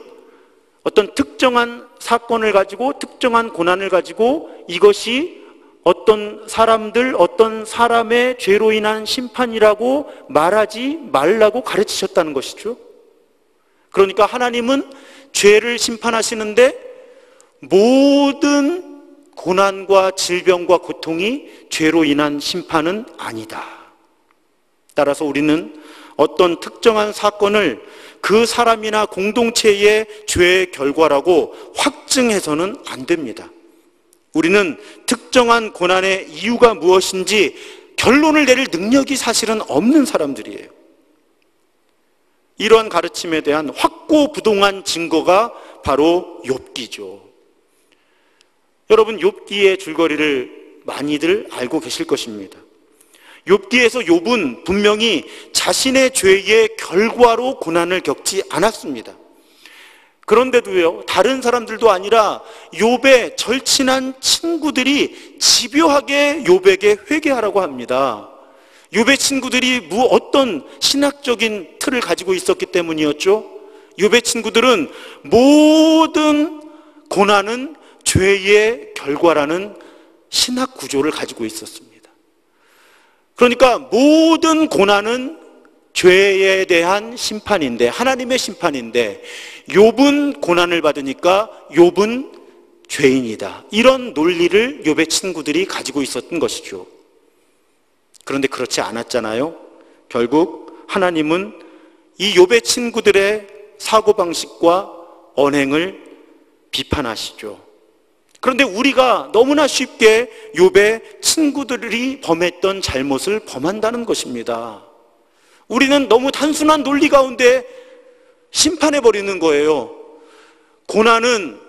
어떤 특정한 사건을 가지고 특정한 고난을 가지고 이것이 어떤 사람들, 어떤 사람의 죄로 인한 심판이라고 말하지 말라고 가르치셨다는 것이죠. 그러니까 하나님은 죄를 심판하시는데 모든 고난과 질병과 고통이 죄로 인한 심판은 아니다. 따라서 우리는 어떤 특정한 사건을 그 사람이나 공동체의 죄의 결과라고 확증해서는 안 됩니다. 우리는 특정한 고난의 이유가 무엇인지 결론을 내릴 능력이 사실은 없는 사람들이에요. 이러한 가르침에 대한 확고부동한 증거가 바로 욥기죠. 여러분, 욥기의 줄거리를 많이들 알고 계실 것입니다. 욥기에서 욥은 분명히 자신의 죄의 결과로 고난을 겪지 않았습니다. 그런데도요, 다른 사람들도 아니라 욥의 절친한 친구들이 집요하게 욥에게 회개하라고 합니다. 욥의 친구들이 어떤 신학적인 틀을 가지고 있었기 때문이었죠. 욥의 친구들은 모든 고난은 죄의 결과라는 신학 구조를 가지고 있었습니다. 그러니까 모든 고난은 죄에 대한 심판인데, 하나님의 심판인데, 욥은 고난을 받으니까 욥은 죄인이다. 이런 논리를 욥의 친구들이 가지고 있었던 것이죠. 그런데 그렇지 않았잖아요. 결국 하나님은 이 욥의 친구들의 사고방식과 언행을 비판하시죠. 그런데 우리가 너무나 쉽게 욥의 친구들이 범했던 잘못을 범한다는 것입니다. 우리는 너무 단순한 논리 가운데 심판해버리는 거예요. 고난은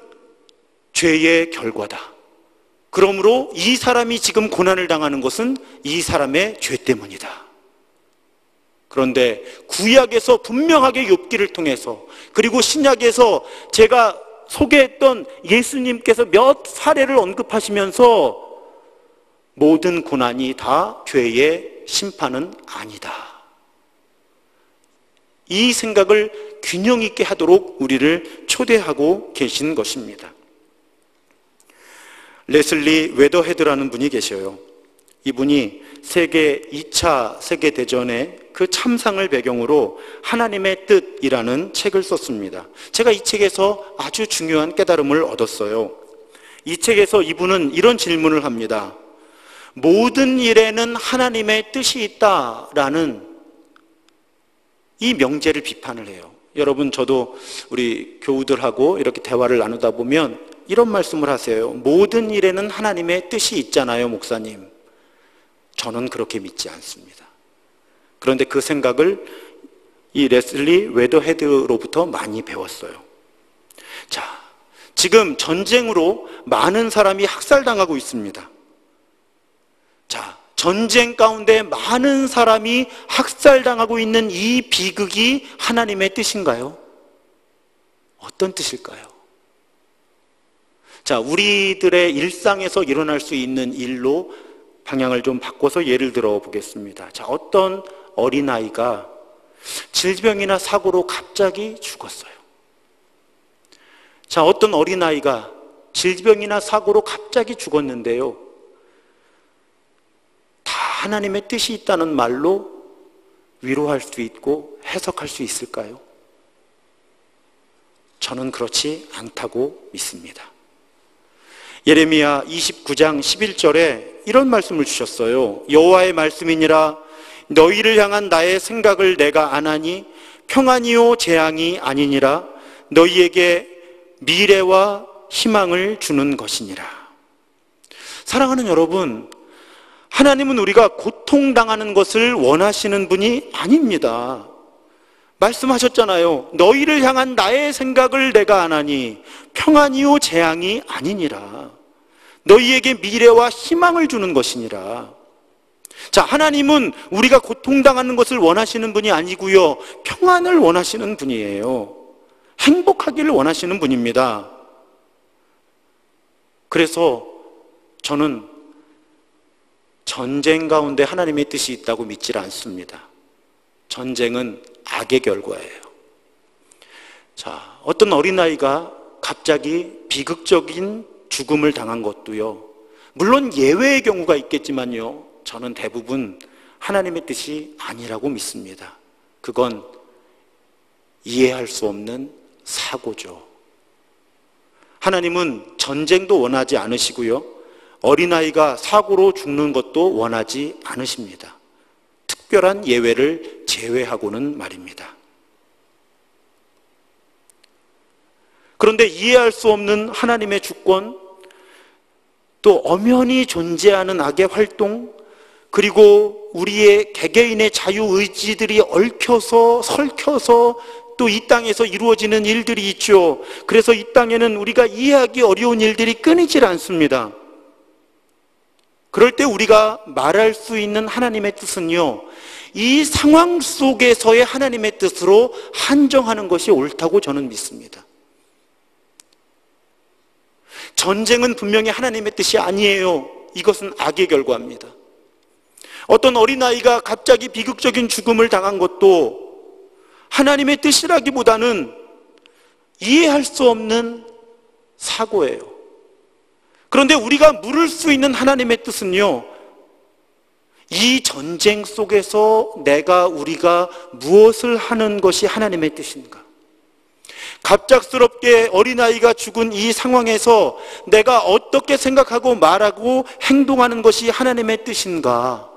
죄의 결과다. 그러므로 이 사람이 지금 고난을 당하는 것은 이 사람의 죄 때문이다. 그런데 구약에서 분명하게 욥기를 통해서, 그리고 신약에서 제가 소개했던 예수님께서 몇 사례를 언급하시면서 모든 고난이 다 죄의 심판은 아니다. 이 생각을 균형 있게 하도록 우리를 초대하고 계신 것입니다. 레슬리 웨더헤드라는 분이 계셔요. 이분이 2차 세계대전의 그 참상을 배경으로 하나님의 뜻이라는 책을 썼습니다. 제가 이 책에서 아주 중요한 깨달음을 얻었어요. 이 책에서 이분은 이런 질문을 합니다. 모든 일에는 하나님의 뜻이 있다라는 이 명제를 비판을 해요. 여러분, 저도 우리 교우들하고 이렇게 대화를 나누다 보면 이런 말씀을 하세요. 모든 일에는 하나님의 뜻이 있잖아요, 목사님. 저는 그렇게 믿지 않습니다. 그런데 그 생각을 이 레슬리 웨더헤드로부터 많이 배웠어요. 자, 지금 전쟁으로 많은 사람이 학살당하고 있습니다. 자, 전쟁 가운데 많은 사람이 학살당하고 있는 이 비극이 하나님의 뜻인가요? 어떤 뜻일까요? 자, 우리들의 일상에서 일어날 수 있는 일로 방향을 좀 바꿔서 예를 들어 보겠습니다. 자, 어떤 어린아이가 질병이나 사고로 갑자기 죽었어요. 자, 어떤 어린아이가 질병이나 사고로 갑자기 죽었는데요, 다 하나님의 뜻이 있다는 말로 위로할 수 있고 해석할 수 있을까요? 저는 그렇지 않다고 믿습니다. 예레미야 29장 11절에 이런 말씀을 주셨어요. 여호와의 말씀이니라. 너희를 향한 나의 생각을 내가 아나니 평안이요 재앙이 아니니라. 너희에게 미래와 희망을 주는 것이니라. 사랑하는 여러분, 하나님은 우리가 고통당하는 것을 원하시는 분이 아닙니다. 말씀하셨잖아요. 너희를 향한 나의 생각을 내가 아나니 평안이요 재앙이 아니니라. 너희에게 미래와 희망을 주는 것이니라. 자, 하나님은 우리가 고통당하는 것을 원하시는 분이 아니고요, 평안을 원하시는 분이에요. 행복하기를 원하시는 분입니다. 그래서 저는 전쟁 가운데 하나님의 뜻이 있다고 믿질 않습니다. 전쟁은 악의 결과예요. 자, 어떤 어린아이가 갑자기 비극적인 죽음을 당한 것도요, 물론 예외의 경우가 있겠지만요, 저는 대부분 하나님의 뜻이 아니라고 믿습니다. 그건 이해할 수 없는 사고죠. 하나님은 전쟁도 원하지 않으시고요, 어린아이가 사고로 죽는 것도 원하지 않으십니다. 특별한 예외를 제외하고는 말입니다. 그런데 이해할 수 없는 하나님의 주권, 또 엄연히 존재하는 악의 활동, 그리고 우리의 개개인의 자유의지들이 얽혀서 설켜서 또 이 땅에서 이루어지는 일들이 있죠. 그래서 이 땅에는 우리가 이해하기 어려운 일들이 끊이질 않습니다. 그럴 때 우리가 말할 수 있는 하나님의 뜻은요, 이 상황 속에서의 하나님의 뜻으로 한정하는 것이 옳다고 저는 믿습니다. 전쟁은 분명히 하나님의 뜻이 아니에요. 이것은 악의 결과입니다. 어떤 어린아이가 갑자기 비극적인 죽음을 당한 것도 하나님의 뜻이라기보다는 이해할 수 없는 사고예요. 그런데 우리가 물을 수 있는 하나님의 뜻은요, 이 전쟁 속에서 우리가 무엇을 하는 것이 하나님의 뜻인가? 갑작스럽게 어린아이가 죽은 이 상황에서 내가 어떻게 생각하고 말하고 행동하는 것이 하나님의 뜻인가?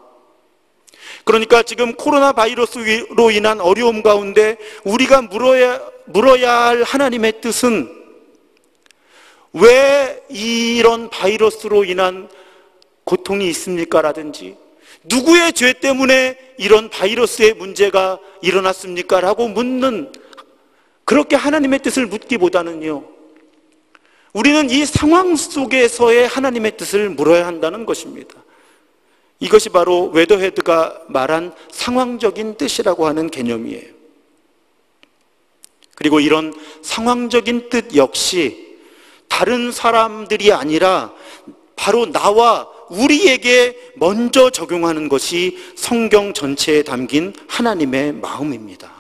그러니까 지금 코로나 바이러스로 인한 어려움 가운데 우리가 물어야 할 하나님의 뜻은, 왜 이런 바이러스로 인한 고통이 있습니까? 라든지, 누구의 죄 때문에 이런 바이러스의 문제가 일어났습니까? 라고 묻는, 그렇게 하나님의 뜻을 묻기보다는요, 우리는 이 상황 속에서의 하나님의 뜻을 물어야 한다는 것입니다. 이것이 바로 웨더헤드가 말한 상황적인 뜻이라고 하는 개념이에요. 그리고 이런 상황적인 뜻 역시 다른 사람들이 아니라 바로 나와 우리에게 먼저 적용하는 것이 성경 전체에 담긴 하나님의 마음입니다.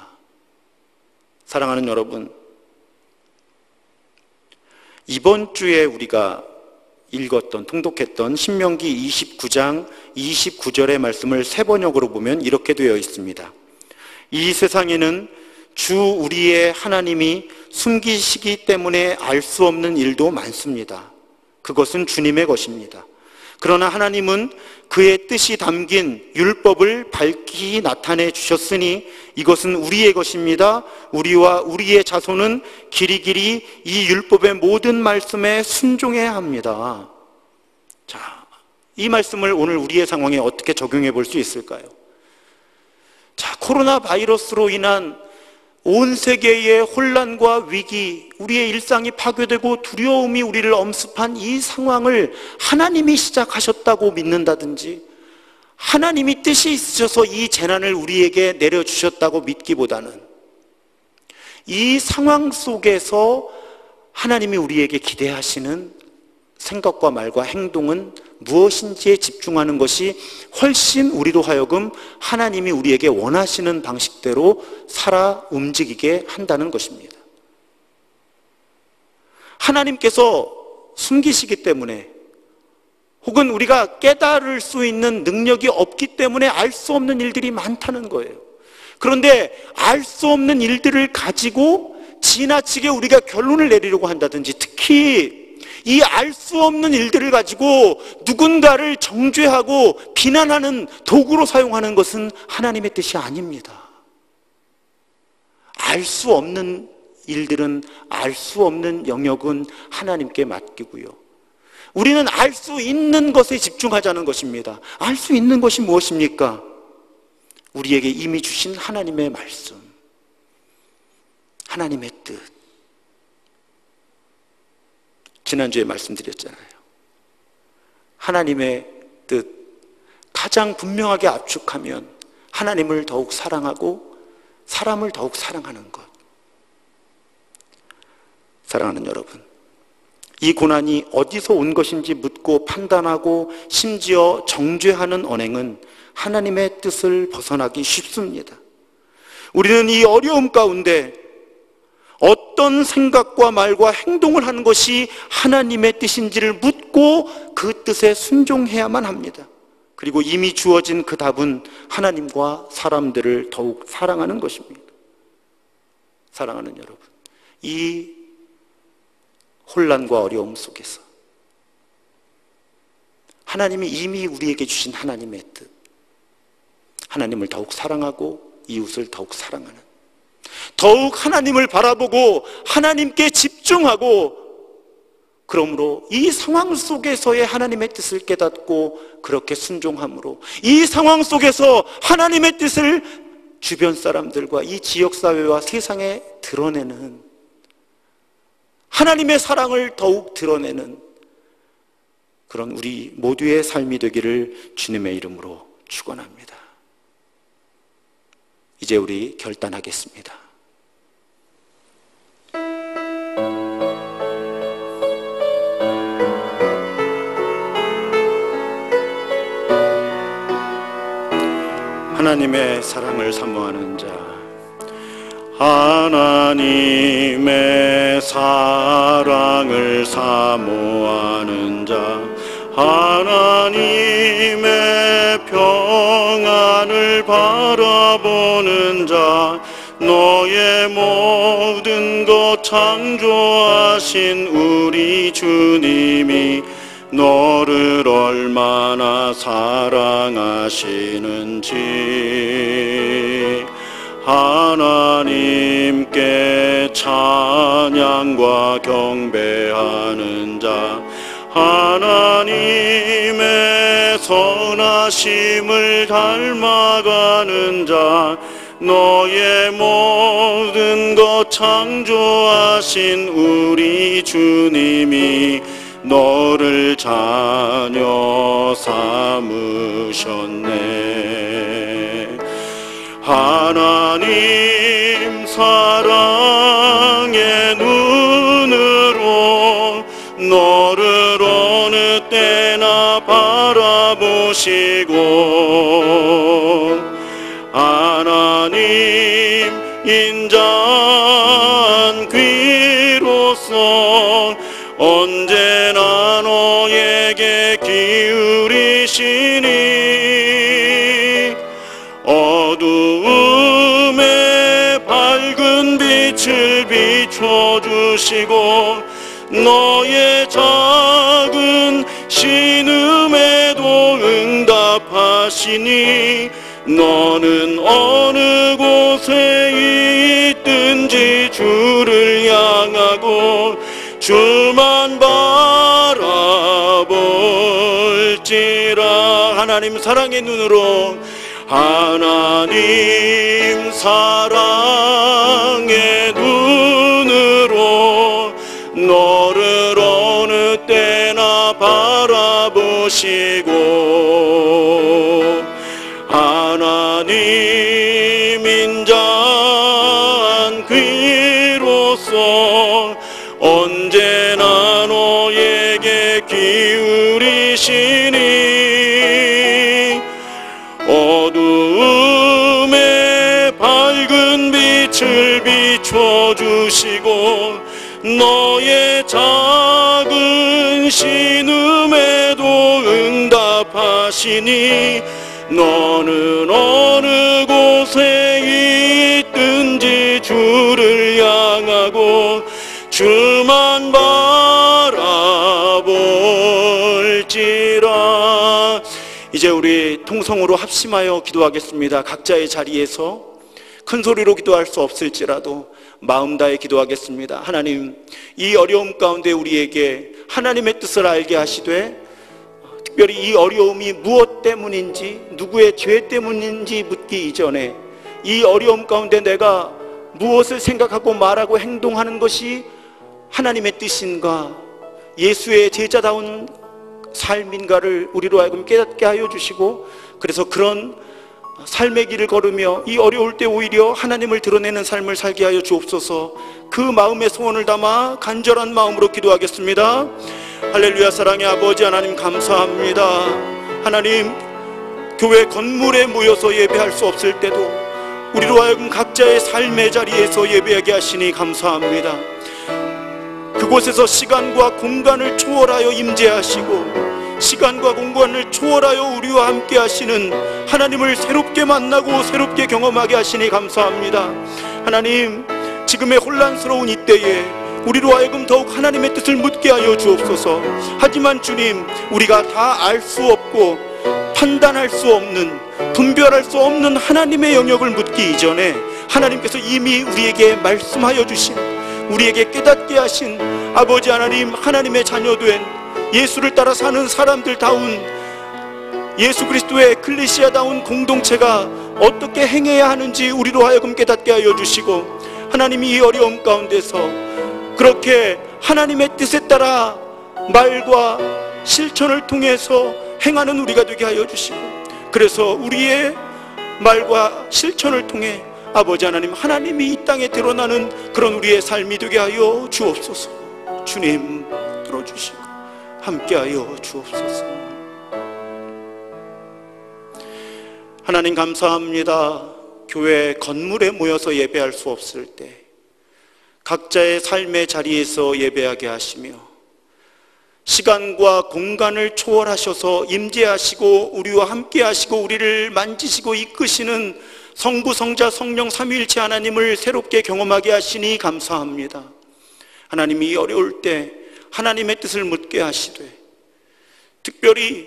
사랑하는 여러분, 이번 주에 우리가 읽었던, 통독했던 신명기 29장 29절의 말씀을 세 번역으로 보면 이렇게 되어 있습니다. 이 세상에는 주 우리의 하나님이 숨기시기 때문에 알 수 없는 일도 많습니다. 그것은 주님의 것입니다. 그러나 하나님은 그의 뜻이 담긴 율법을 밝히 나타내 주셨으니 이것은 우리의 것입니다. 우리와 우리의 자손은 길이길이 이 율법의 모든 말씀에 순종해야 합니다. 자, 이 말씀을 오늘 우리의 상황에 어떻게 적용해 볼 수 있을까요? 자, 코로나 바이러스로 인한 온 세계의 혼란과 위기, 우리의 일상이 파괴되고 두려움이 우리를 엄습한 이 상황을 하나님이 시작하셨다고 믿는다든지, 하나님이 뜻이 있으셔서 이 재난을 우리에게 내려주셨다고 믿기보다는 이 상황 속에서 하나님이 우리에게 기대하시는 생각과 말과 행동은 무엇인지에 집중하는 것이 훨씬 우리로 하여금 하나님이 우리에게 원하시는 방식대로 살아 움직이게 한다는 것입니다. 하나님께서 숨기시기 때문에, 혹은 우리가 깨달을 수 있는 능력이 없기 때문에 알 수 없는 일들이 많다는 거예요. 그런데 알 수 없는 일들을 가지고 지나치게 우리가 결론을 내리려고 한다든지, 특히 이 알 수 없는 일들을 가지고 누군가를 정죄하고 비난하는 도구로 사용하는 것은 하나님의 뜻이 아닙니다. 알 수 없는 일들은, 알 수 없는 영역은 하나님께 맡기고요, 우리는 알 수 있는 것에 집중하자는 것입니다. 알 수 있는 것이 무엇입니까? 우리에게 이미 주신 하나님의 말씀, 하나님의 뜻. 지난주에 말씀드렸잖아요. 하나님의 뜻, 가장 분명하게 압축하면 하나님을 더욱 사랑하고 사람을 더욱 사랑하는 것. 사랑하는 여러분, 이 고난이 어디서 온 것인지 묻고 판단하고 심지어 정죄하는 언행은 하나님의 뜻을 벗어나기 쉽습니다. 우리는 이 어려움 가운데 어떤 생각과 말과 행동을 하는 것이 하나님의 뜻인지를 묻고 그 뜻에 순종해야만 합니다. 그리고 이미 주어진 그 답은 하나님과 사람들을 더욱 사랑하는 것입니다. 사랑하는 여러분, 이 혼란과 어려움 속에서 하나님이 이미 우리에게 주신 하나님의 뜻, 하나님을 더욱 사랑하고 이웃을 더욱 사랑하는, 더욱 하나님을 바라보고 하나님께 집중하고, 그러므로 이 상황 속에서의 하나님의 뜻을 깨닫고 그렇게 순종함으로 이 상황 속에서 하나님의 뜻을 주변 사람들과 이 지역사회와 세상에 드러내는, 하나님의 사랑을 더욱 드러내는 그런 우리 모두의 삶이 되기를 주님의 이름으로 축원합니다. 이제 우리 결단하겠습니다. 하나님의 사랑을 사모하는 자, 하나님의 사랑을 사모하는 자, 하나님의 평안을 바라보는 자, 너의 모든 것 창조하신 우리 주님이 너를 얼마나 사랑하시는지 하나님께 찬양과 경배하는 자, 하나님의 선하심을 닮아가는 자, 너의 모든 것 창조하신 우리 주님이 너를 자녀 삼으셨네. 하나님 사랑의 눈으로 너를 어느 때나 바라보시고, 하나님 인자한 귀로서 언제나 너에게 기울이시니, 어두움에 밝은 빛을 비춰주시고 너의 작은 신음에도 응답하시니, 너는 어느 곳에 있든지 주를 향하고 주만 바라볼지라. 하나님 사랑의 눈으로, 하나님 사랑의 눈으로 너를 어느 때나 바라보시고, 하나님 인자한 귀로서 언제나 너에게 기울이시니, 누리시니 어두움에 밝은 빛을 비춰주시고 너의 작은 신음에도 응답하시니 너는 어느 곳에 있든지 주를 향하고 주만 바라볼지라. 이제 우리 통성으로 합심하여 기도하겠습니다. 각자의 자리에서 큰 소리로 기도할 수 없을지라도 마음 다해 기도하겠습니다. 하나님, 이 어려움 가운데 우리에게 하나님의 뜻을 알게 하시되 특별히 이 어려움이 무엇 때문인지 누구의 죄 때문인지 묻기 이전에 이 어려움 가운데 내가 무엇을 생각하고 말하고 행동하는 것이 하나님의 뜻인가, 예수의 제자다운 삶인가를 우리로 하여금 깨닫게 하여 주시고, 그래서 그런 삶의 길을 걸으며 이 어려울 때 오히려 하나님을 드러내는 삶을 살게 하여 주옵소서. 그 마음의 소원을 담아 간절한 마음으로 기도하겠습니다. 할렐루야. 사랑의 아버지 하나님, 감사합니다. 하나님, 교회 건물에 모여서 예배할 수 없을 때도 우리로 하여금 각자의 삶의 자리에서 예배하게 하시니 감사합니다. 그곳에서 시간과 공간을 초월하여 임재하시고 시간과 공간을 초월하여 우리와 함께 하시는 하나님을 새롭게 만나고 새롭게 경험하게 하시니 감사합니다. 하나님, 지금의 혼란스러운 이때에 우리로 하여금 더욱 하나님의 뜻을 묻게 하여 주옵소서. 하지만 주님, 우리가 다 알 수 없고 판단할 수 없는, 분별할 수 없는 하나님의 영역을 묻기 이전에 하나님께서 이미 우리에게 말씀하여 주신, 우리에게 깨닫게 하신 아버지 하나님, 하나님의 자녀된 예수를 따라 사는 사람들다운 예수 그리스도의 에클레시아다운 공동체가 어떻게 행해야 하는지 우리로 하여금 깨닫게 하여 주시고, 하나님이 이 어려움 가운데서 그렇게 하나님의 뜻에 따라 말과 실천을 통해서 행하는 우리가 되게 하여 주시고, 그래서 우리의 말과 실천을 통해 아버지 하나님, 하나님이 이 땅에 드러나는 그런 우리의 삶이 되게 하여 주옵소서. 주님, 들어주시고 함께하여 주옵소서. 하나님, 감사합니다. 교회 건물에 모여서 예배할 수 없을 때 각자의 삶의 자리에서 예배하게 하시며 시간과 공간을 초월하셔서 임재하시고 우리와 함께 하시고 우리를 만지시고 이끄시는 성부, 성자, 성령 삼위일체 하나님을 새롭게 경험하게 하시니 감사합니다. 하나님이 어려울 때 하나님의 뜻을 묻게 하시되 특별히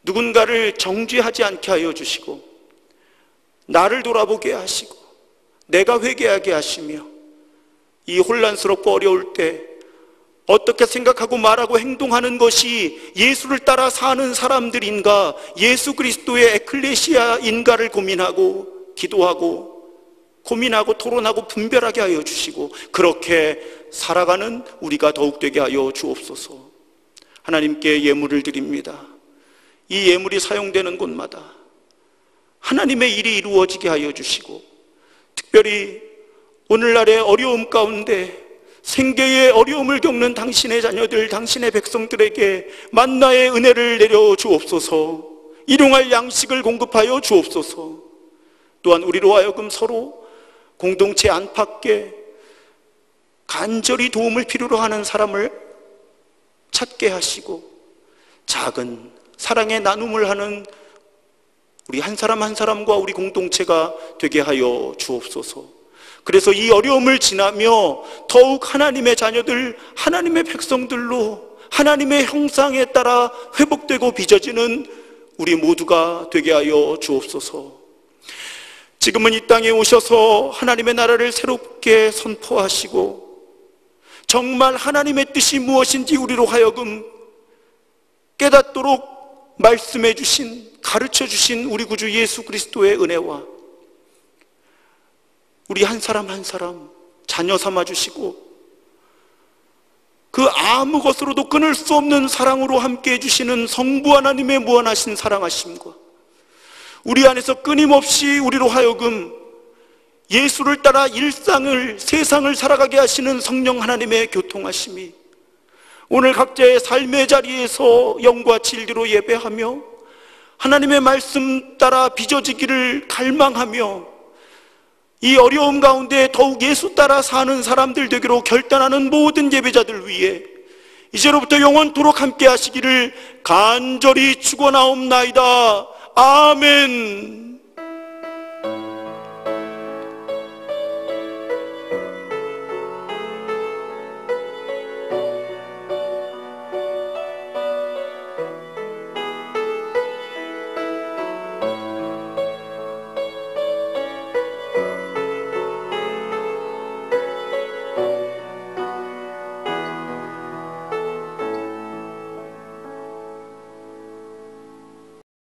누군가를 정죄하지 않게 하여 주시고 나를 돌아보게 하시고 내가 회개하게 하시며 이 혼란스럽고 어려울 때 어떻게 생각하고 말하고 행동하는 것이 예수를 따라 사는 사람들인가, 예수 그리스도의 에클레시아인가를 고민하고 기도하고 고민하고 토론하고 분별하게 하여 주시고 그렇게 살아가는 우리가 더욱 되게 하여 주옵소서. 하나님께 예물을 드립니다. 이 예물이 사용되는 곳마다 하나님의 일이 이루어지게 하여 주시고 특별히 오늘날의 어려움 가운데 생계의 어려움을 겪는 당신의 자녀들, 당신의 백성들에게 만나의 은혜를 내려 주옵소서. 일용할 양식을 공급하여 주옵소서. 또한 우리로 하여금 서로 공동체 안팎에 간절히 도움을 필요로 하는 사람을 찾게 하시고 작은 사랑의 나눔을 하는 우리 한 사람 한 사람과 우리 공동체가 되게 하여 주옵소서. 그래서 이 어려움을 지나며 더욱 하나님의 자녀들, 하나님의 백성들로 하나님의 형상에 따라 회복되고 빚어지는 우리 모두가 되게 하여 주옵소서. 지금은 이 땅에 오셔서 하나님의 나라를 새롭게 선포하시고 정말 하나님의 뜻이 무엇인지 우리로 하여금 깨닫도록 말씀해 주신, 가르쳐 주신 우리 구주 예수 그리스도의 은혜와 우리 한 사람 한 사람 자녀 삼아 주시고 그 아무 것으로도 끊을 수 없는 사랑으로 함께 해주시는 성부 하나님의 무한하신 사랑하심과 우리 안에서 끊임없이 우리로 하여금 예수를 따라 일상을, 세상을 살아가게 하시는 성령 하나님의 교통하심이 오늘 각자의 삶의 자리에서 영과 진리로 예배하며 하나님의 말씀 따라 빚어지기를 갈망하며 이 어려움 가운데 더욱 예수 따라 사는 사람들 되기로 결단하는 모든 예배자들 위해 이제로부터 영원토록 함께 하시기를 간절히 축원하옵나이다. 아멘.